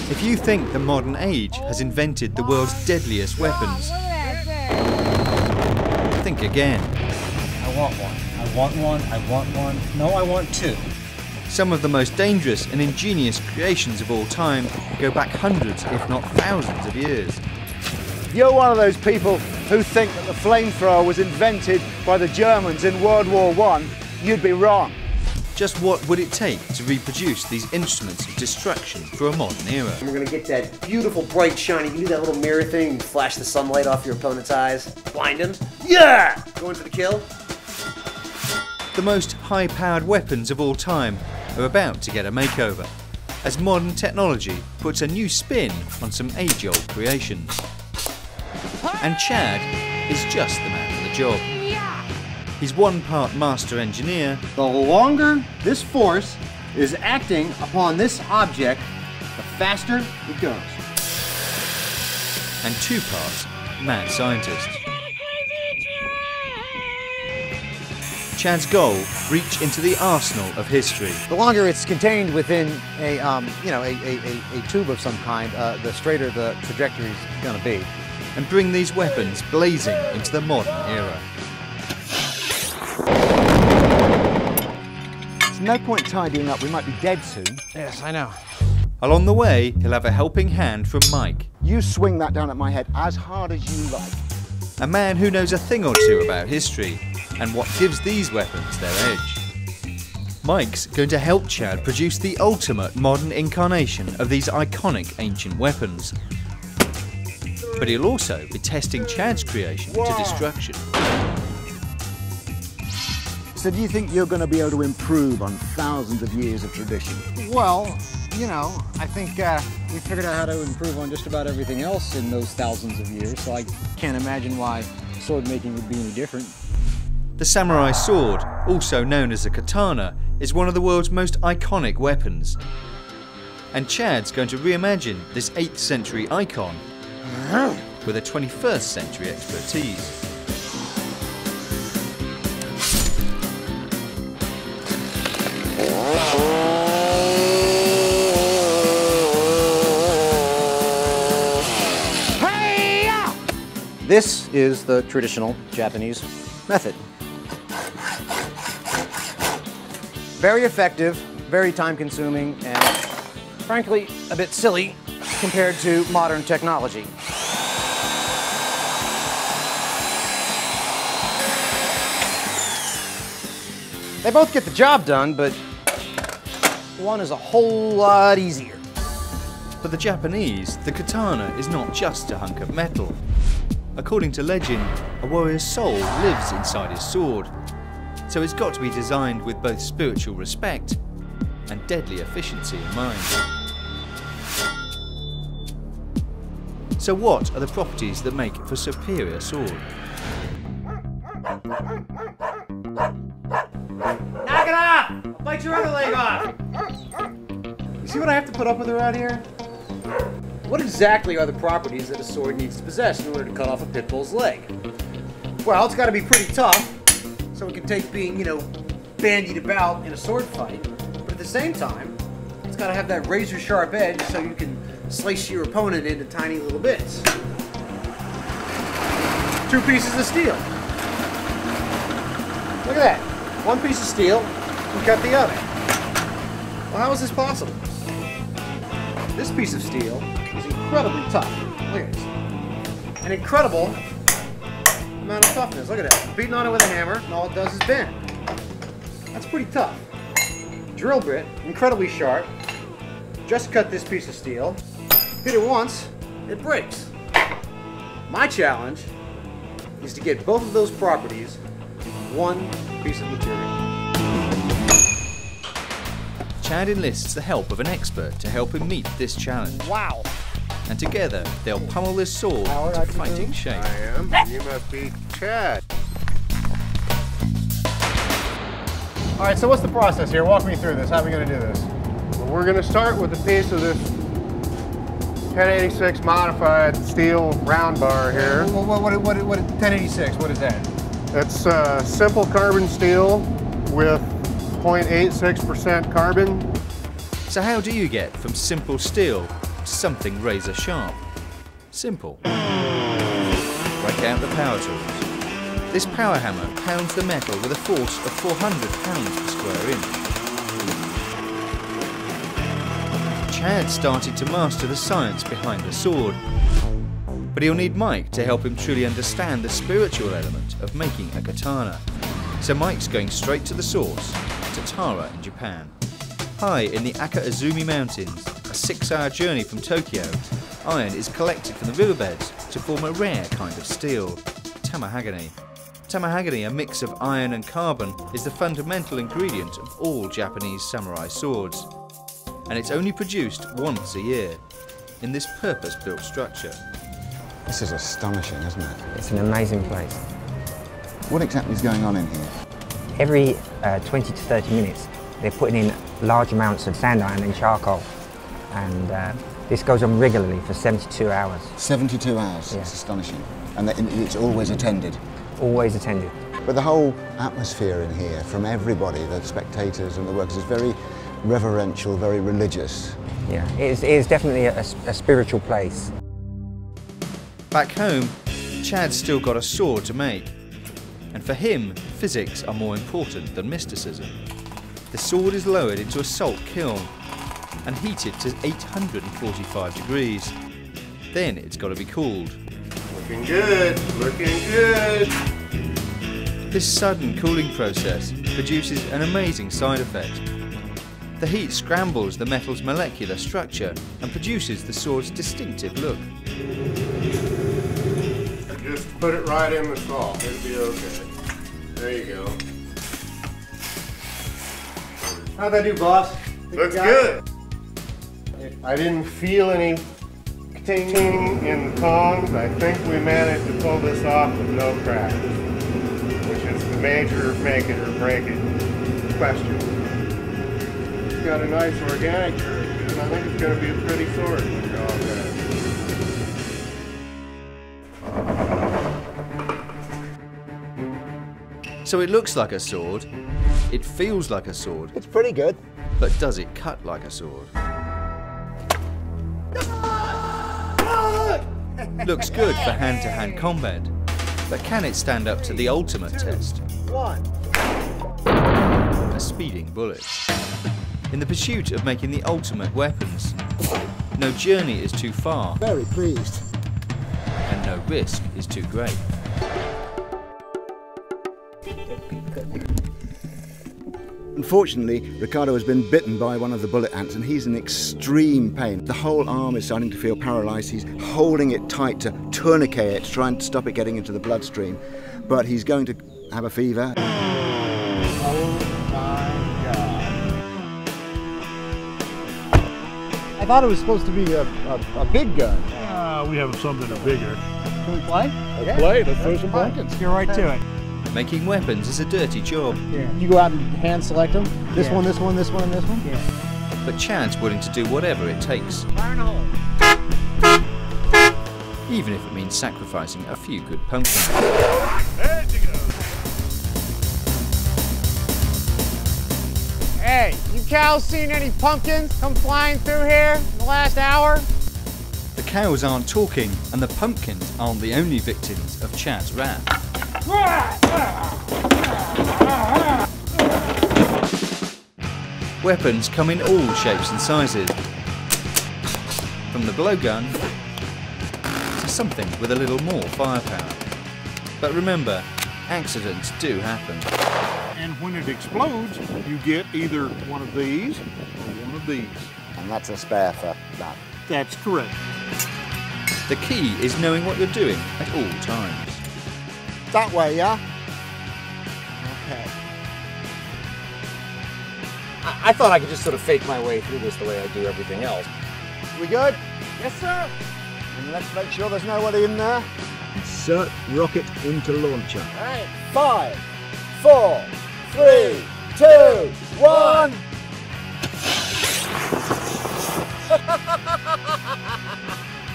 If you think the modern age has invented the world's deadliest weapons, think again. I want one. I want one. I want one. No, I want two. Some of the most dangerous and ingenious creations of all time go back hundreds, if not thousands of years. If you're one of those people who think that the flamethrower was invented by the Germans in World War I, you'd be wrong. Just what would it take to reproduce these instruments of destruction for a modern era? We're gonna get that beautiful, bright, shiny. You can do that little mirror thing and flash the sunlight off your opponent's eyes. Blind him. Yeah! Going for the kill. The most high-powered weapons of all time are about to get a makeover, as modern technology puts a new spin on some age-old creations. And Chad is just the man for the job. He's one part master engineer. The longer this force is acting upon this object, the faster it goes. And two parts mad scientist. Chad's goal: reach into the arsenal of history. The longer it's contained within a tube of some kind, the straighter the trajectory is going to be. And bring these weapons blazing into the modern era. There's no point tidying up, we might be dead soon. Yes, I know. Along the way, he'll have a helping hand from Mike, You swing that down at my head as hard as you like. a man who knows a thing or two about history and what gives these weapons their edge. Mike's going to help Chad produce the ultimate modern incarnation of these iconic ancient weapons. But he'll also be testing Chad's creation to destruction. So do you think you're going to be able to improve on thousands of years of tradition? Well, you know, I think we figured out how to improve on just about everything else in those thousands of years, so I can't imagine why sword making would be any different. The samurai sword, also known as a katana, is one of the world's most iconic weapons. And Chad's going to reimagine this 8th century icon with a 21st century expertise. This is the traditional Japanese method. Very effective, very time-consuming, and frankly, a bit silly compared to modern technology. They both get the job done, but one is a whole lot easier. For the Japanese, the katana is not just a hunk of metal. According to legend, a warrior's soul lives inside his sword, so it's got to be designed with both spiritual respect and deadly efficiency in mind. So what are the properties that make it for superior sword? Knock it off! I'll bite your other leg off! You see what I have to put up with around here? What exactly are the properties that a sword needs to possess in order to cut off a pit bull's leg? Well, it's got to be pretty tough, so it can take being, bandied about in a sword fight. But at the same time, it's got to have that razor sharp edge so you can slice your opponent into tiny little bits. 2 pieces of steel. Look at that. 1 piece of steel can cut the other. Well, how is this possible? This piece of steel is incredibly tough. Look at this. An incredible amount of toughness. Look at that. Beating on it with a hammer, and all it does is bend. That's pretty tough. Drill bit, incredibly sharp. Just cut this piece of steel. Hit it once, it breaks. My challenge is to get both of those properties in 1 piece of material. Chad enlists the help of an expert to help him meet this challenge. Wow. And together, they'll pummel this sword to fighting shape. I am. You must be Chad. All right, so what's the process here? Walk me through this. How are we going to do this? Well, we're going to start with a piece of this 1086 modified steel round bar here. What 1086, what is that? It's simple carbon steel with 0.86% carbon. So how do you get from simple steel to something razor sharp. Simple. Break out the power tools. This power hammer pounds the metal with a force of 400 pounds per square inch. Chad started to master the science behind the sword, but he'll need Mike to help him truly understand the spiritual element of making a katana. So Mike's going straight to the source, to Tara in Japan. High in the Aka-Azumi Mountains, a 6-hour journey from Tokyo, iron is collected from the riverbeds to form a rare kind of steel, tamahagane. Tamahagane, a mix of iron and carbon, is the fundamental ingredient of all Japanese samurai swords, and it's only produced once a year in this purpose-built structure. This is astonishing, isn't it? It's an amazing place. What exactly is going on in here? Every 20 to 30 minutes, they're putting in large amounts of sand iron and charcoal, and this goes on regularly for 72 hours. 72 hours, Yeah. It's astonishing. And it's always attended. Always attended. But the whole atmosphere in here, from everybody, the spectators and the workers, is very reverential, very religious. Yeah, it is definitely a spiritual place. Back home, Chad's still got a sword to make, and for him, physics are more important than mysticism. The sword is lowered into a salt kiln and heated to 845 degrees. Then it's got to be cooled. Looking good, looking good. This sudden cooling process produces an amazing side effect. The heat scrambles the metal's molecular structure and produces the sword's distinctive look. Just put it right in the salt, it'll be okay. There you go. How'd that do, boss? Looks good. I didn't feel any ting in the tongs. I think we managed to pull this off with no cracks, which is the major make it or break it question. It's got a nice organic curve, and I think it's going to be a pretty sword when you're all done. So it looks like a sword, it feels like a sword, It's pretty good. but does it cut like a sword? Looks good for hand-to-hand combat, but can it stand up to the ultimate test? A speeding bullet. In the pursuit of making the ultimate weapons, no journey is too far, Very pleased. and no risk is too great. Unfortunately, Ricardo has been bitten by one of the bullet ants and he's in extreme pain. The whole arm is starting to feel paralysed. He's holding it tight to tourniquet it, trying to stop it getting into the bloodstream. But he's going to have a fever. I thought it was supposed to be a big gun. We have something bigger. Can we play? Let's play, let's throw some pumpkins. Let's get right to it. Making weapons is a dirty job, Yeah. You go out and hand select them? This Yeah. one, this one, this one, and this one? Yeah. but Chad's willing to do whatever it takes, even if it means sacrificing a few good pumpkins. There you go. Hey, you cows seen any pumpkins come flying through here in the last hour? The cows aren't talking, and the pumpkins aren't the only victims of Chad's wrath. Weapons come in all shapes and sizes, from the blowgun to something with a little more firepower. But remember, accidents do happen. And when it explodes, you get either one of these or one of these. And that's a spare for that. That's correct. The key is knowing what you're doing at all times. That way, yeah? Okay. I thought I could just sort of fake my way through this the way I do everything else. We good? Yes, sir. And let's make sure there's nobody in there. Insert rocket into launcher. All right, 5, 4, 3, 2, 1.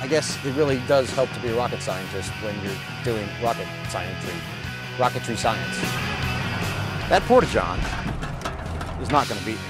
I guess it really does help to be a rocket scientist when you're doing rocketry science. That Porta-John is not going to beat me.